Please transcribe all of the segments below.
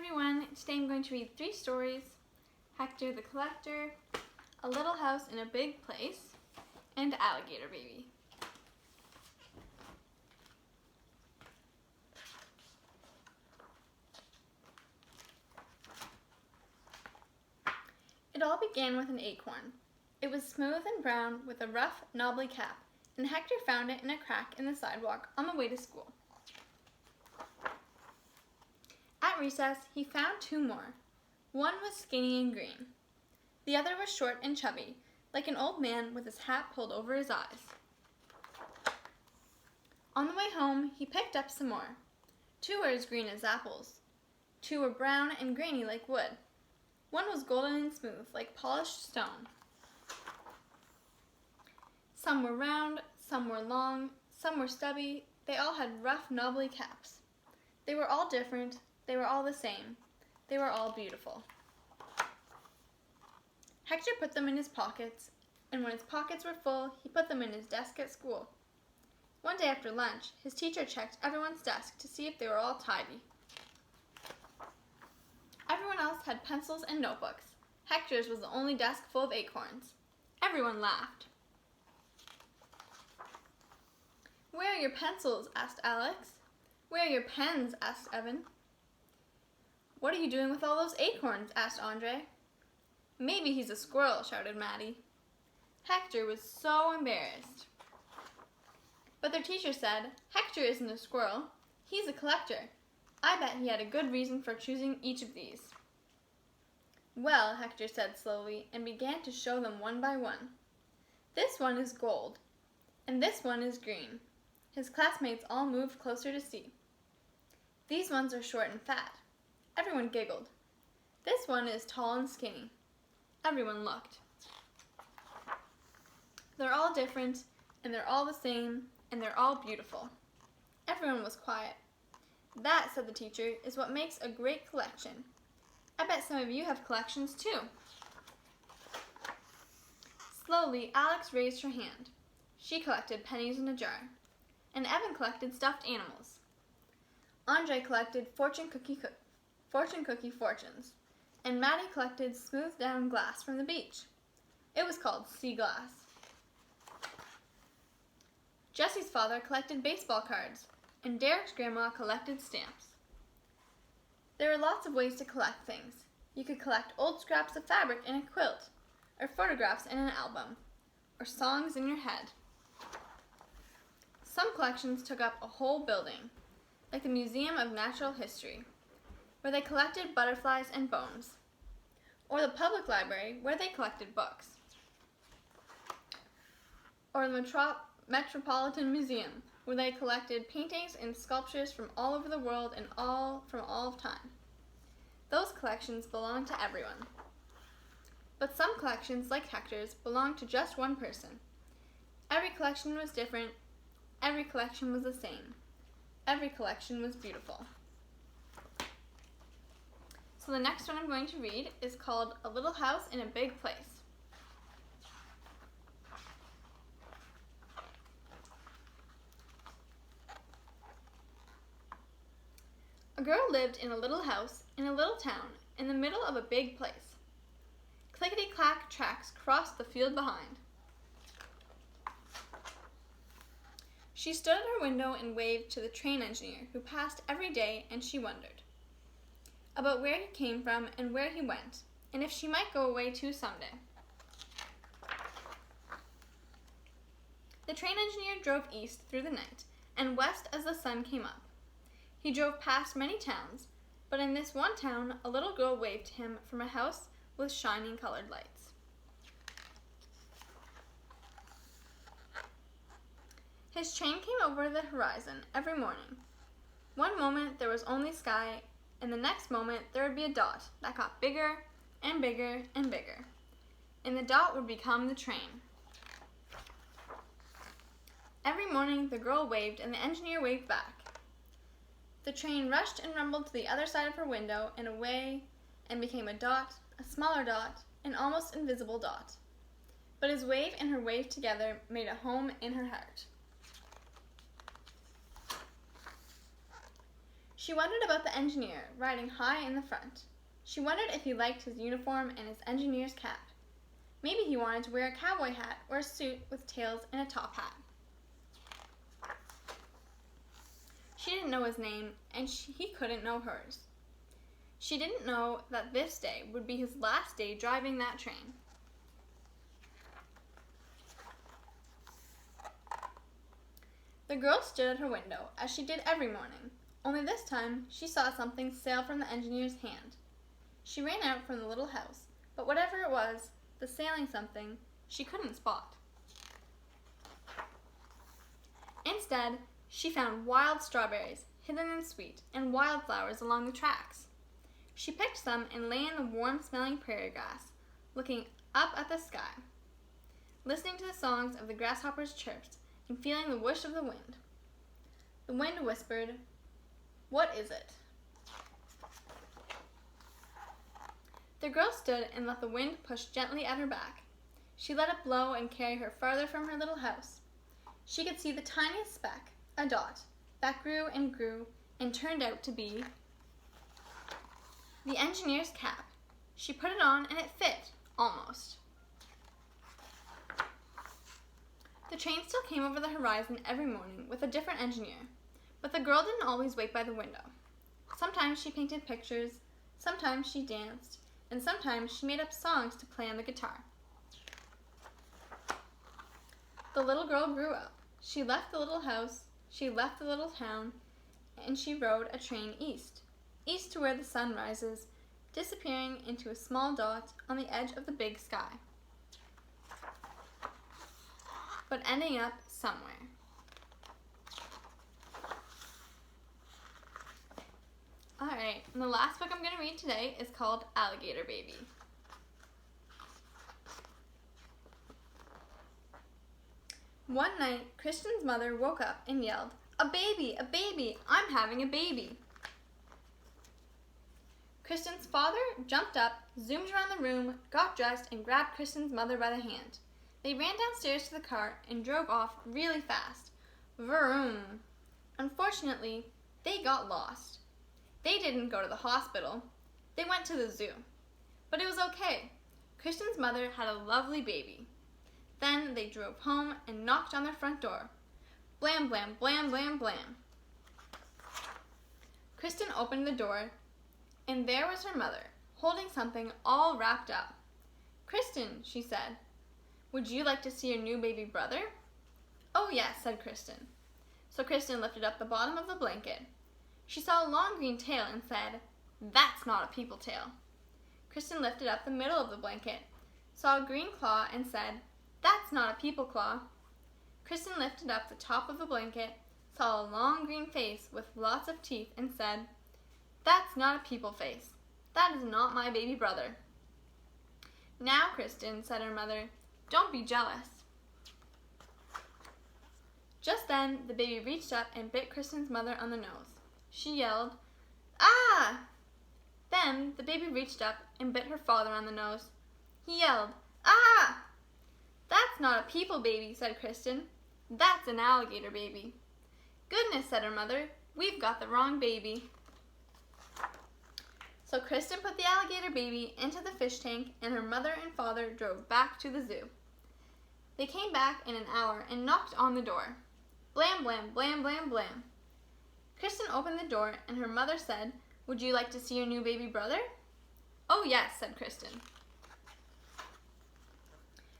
everyone, today I'm going to read 3 stories, Hector the Collector, A Little House in a Big Place, and Alligator Baby. It all began with an acorn. It was smooth and brown with a rough, knobbly cap, and Hector found it in a crack in the sidewalk on the way to school. At recess, he found 2 more. One was skinny and green. The other was short and chubby, like an old man with his hat pulled over his eyes. On the way home, he picked up some more. 2 were as green as apples. 2 were brown and grainy like wood. One was golden and smooth, like polished stone. Some were round, some were long, some were stubby. They all had rough, knobbly caps. They were all different. They were all the same. They were all beautiful. Hector put them in his pockets, and when his pockets were full, he put them in his desk at school. One day after lunch, his teacher checked everyone's desk to see if they were all tidy. Everyone else had pencils and notebooks. Hector's was the only desk full of acorns. Everyone laughed. "Where are your pencils?" asked Alex. "Where are your pens?" asked Evan. "What are you doing with all those acorns?" asked Andre. "Maybe he's a squirrel," shouted Maddie. Hector was so embarrassed. But their teacher said, "Hector isn't a squirrel. He's a collector. I bet he had a good reason for choosing each of these." "Well," Hector said slowly, and began to show them one by one. "This one is gold, and this one is green." His classmates all moved closer to see. "These ones are short and fat." Everyone giggled. "This one is tall and skinny." Everyone looked. "They're all different, and they're all the same, and they're all beautiful." Everyone was quiet. "That," said the teacher, "is what makes a great collection. I bet some of you have collections too." Slowly, Alex raised her hand. She collected pennies in a jar. And Evan collected stuffed animals. Andre collected fortune cookie fortunes. And Maddie collected smoothed down glass from the beach. It was called sea glass. Jesse's father collected baseball cards, and Derek's grandma collected stamps. There were lots of ways to collect things. You could collect old scraps of fabric in a quilt, or photographs in an album, or songs in your head. Some collections took up a whole building, like the Museum of Natural History, where they collected butterflies and bones, or the public library, where they collected books, or the Metropolitan Museum, where they collected paintings and sculptures from all over the world and from all of time. Those collections belonged to everyone. But some collections, like Hector's, belonged to just one person. Every collection was different. Every collection was the same. Every collection was beautiful. So the next one I'm going to read is called A Little House in a Big Place. A girl lived in a little house in a little town in the middle of a big place. Clickety-clack tracks crossed the field behind. She stood at her window and waved to the train engineer who passed every day, and she wondered about where he came from and where he went, and if she might go away too someday. The train engineer drove east through the night and west as the sun came up. He drove past many towns, but in this one town, a little girl waved to him from a house with shining colored lights. His train came over the horizon every morning. One moment there was only sky, and the next moment there would be a dot that got bigger and bigger and bigger, and the dot would become the train. Every morning the girl waved and the engineer waved back. The train rushed and rumbled to the other side of her window and away, and became a dot, a smaller dot, an almost invisible dot. But his wave and her wave together made a home in her heart. She wondered about the engineer riding high in the front. She wondered if he liked his uniform and his engineer's cap. Maybe he wanted to wear a cowboy hat or a suit with tails and a top hat. She didn't know his name, and he couldn't know hers. She didn't know that this day would be his last day driving that train. The girl stood at her window, as she did every morning, only this time she saw something sail from the engineer's hand. She ran out from the little house, but whatever it was, the sailing something, she couldn't spot. Instead, she found wild strawberries, hidden and sweet, and wildflowers along the tracks. She picked some and lay in the warm-smelling prairie grass, looking up at the sky, listening to the songs of the grasshoppers' chirps and feeling the whoosh of the wind. The wind whispered, "What is it?" The girl stood and let the wind push gently at her back. She let it blow and carry her farther from her little house. She could see the tiniest speck, a dot, that grew and turned out to be the engineer's cap. She put it on and it fit, almost. The train still came over the horizon every morning with a different engineer, but the girl didn't always wait by the window. Sometimes she painted pictures, sometimes she danced, and sometimes she made up songs to play on the guitar. The little girl grew up. She left the little house, she left the little town, and she rode a train east to where the sun rises, disappearing into a small dot on the edge of the big sky, but ending up somewhere. Alright, and the last book I'm going to read today is called Alligator Baby. One night, Christian's mother woke up and yelled, "A baby! A baby! I'm having a baby!" Christian's father jumped up, zoomed around the room, got dressed, and grabbed Christian's mother by the hand. They ran downstairs to the car and drove off really fast. Vroom! Unfortunately, they got lost. They didn't go to the hospital. They went to the zoo. But it was okay. Christian's mother had a lovely baby. Then they drove home and knocked on their front door. Blam, blam, blam, blam, blam. Kristen opened the door, and there was her mother, holding something all wrapped up. "Kristen," she said, "would you like to see your new baby brother?" "Oh, yes," said Kristen. So Kristen lifted up the bottom of the blanket. She saw a long green tail and said, "That's not a people tail." Kristen lifted up the middle of the blanket, saw a green claw, and said, "That's not a people claw." Kristen lifted up the top of the blanket, saw a long green face with lots of teeth, and said, "That's not a people face. That is not my baby brother." "Now, Kristen," said her mother, "don't be jealous." Just then, the baby reached up and bit Kristen's mother on the nose. She yelled, "Ah!" Then the baby reached up and bit her father on the nose. He yelled, "Ah!" "That's not a people baby," said Kristen. "That's an alligator baby." "Goodness," said her mother, "we've got the wrong baby." So Kristen put the alligator baby into the fish tank, and her mother and father drove back to the zoo. They came back in an hour and knocked on the door. Blam, blam, blam, blam, blam. Kristen opened the door, and her mother said, "Would you like to see your new baby brother?" "Oh, yes," said Kristen.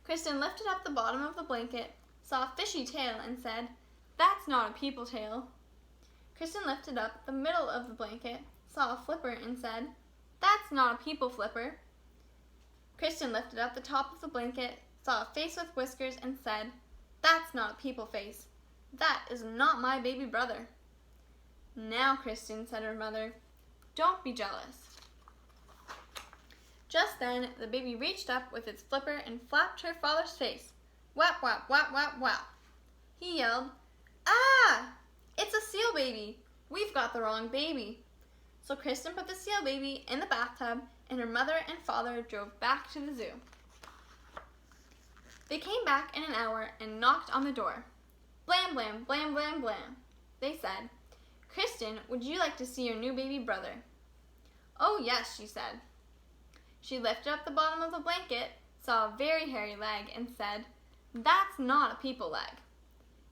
Kristen lifted up the bottom of the blanket, saw a fishy tail, and said, "That's not a people tail." Kristen lifted up the middle of the blanket, saw a flipper, and said, "That's not a people flipper." Kristen lifted up the top of the blanket, saw a face with whiskers, and said, "That's not a people face. That is not my baby brother." "Now, Kristen," said her mother, "don't be jealous." Just then, the baby reached up with its flipper and flapped her father's face. Whap, whap, whap, whap, whap. He yelled, "Ah! It's a seal baby. We've got the wrong baby." So Kristen put the seal baby in the bathtub, and her mother and father drove back to the zoo. They came back in an hour and knocked on the door. Blam, blam, blam, blam, blam. They said, "Kristen, would you like to see your new baby brother?" "Oh, yes," she said. She lifted up the bottom of the blanket, saw a very hairy leg, and said, "That's not a people leg."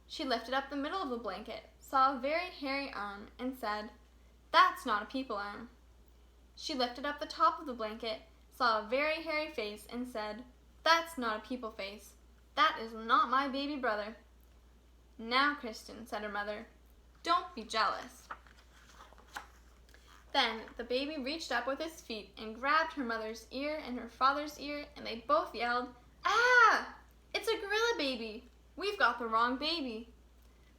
She lifted up the middle of the blanket, saw a very hairy arm, and said, "That's not a people arm." She lifted up the top of the blanket, saw a very hairy face, and said, "That's not a people face. That is not my baby brother." "Now, Kristen," said her mother, "don't be jealous." Then the baby reached up with his feet and grabbed her mother's ear and her father's ear, and they both yelled, "Ah! It's a gorilla baby! We've got the wrong baby."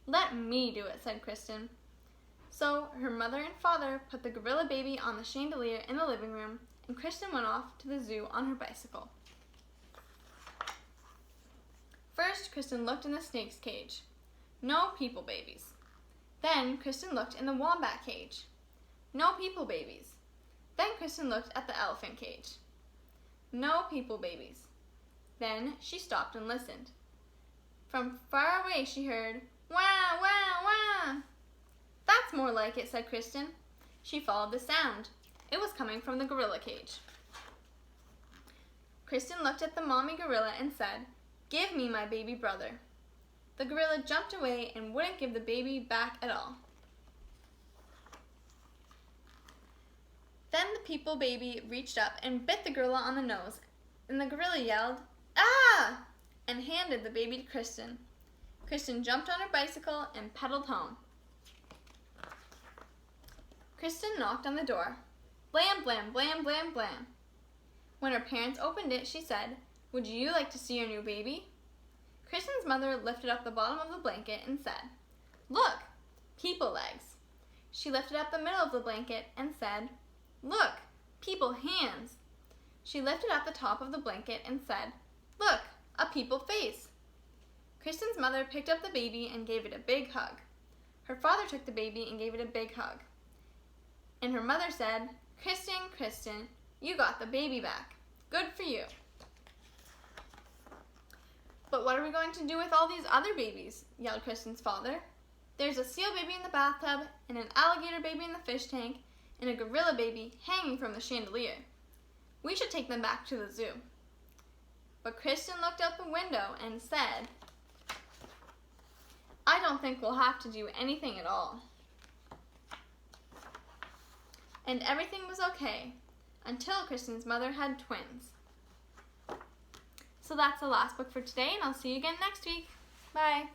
"Let me do it," said Kristen. So her mother and father put the gorilla baby on the chandelier in the living room, and Kristen went off to the zoo on her bicycle. First, Kristen looked in the snake's cage. No people babies. Then Kristen looked in the wombat cage. No people babies. Then Kristen looked at the elephant cage. No people babies. Then she stopped and listened. From far away she heard, "Wah, wah, wah." "That's more like it," said Kristen. She followed the sound. It was coming from the gorilla cage. Kristen looked at the mommy gorilla and said, "Give me my baby brother." The gorilla jumped away and wouldn't give the baby back at all. Then the people baby reached up and bit the gorilla on the nose, and the gorilla yelled, "Ah!" and handed the baby to Kristen. Kristen jumped on her bicycle and pedaled home. Kristen knocked on the door. Blam, blam, blam, blam, blam. When her parents opened it, she said, "Would you like to see your new baby?" Kristen's mother lifted up the bottom of the blanket and said, "Look, people legs." She lifted up the middle of the blanket and said, "Look, people hands." She lifted up the top of the blanket and said, "Look, a people face." Kristen's mother picked up the baby and gave it a big hug. Her father took the baby and gave it a big hug. And her mother said, "Kristen, Kristen, you got the baby back. Good for you." "But what are we going to do with all these other babies?" yelled Kristen's father. "There's a seal baby in the bathtub, and an alligator baby in the fish tank, and a gorilla baby hanging from the chandelier. We should take them back to the zoo." But Kristen looked out the window and said, "I don't think we'll have to do anything at all." And everything was okay, until Kristen's mother had twins. So that's the last book for today, and I'll see you again next week. Bye.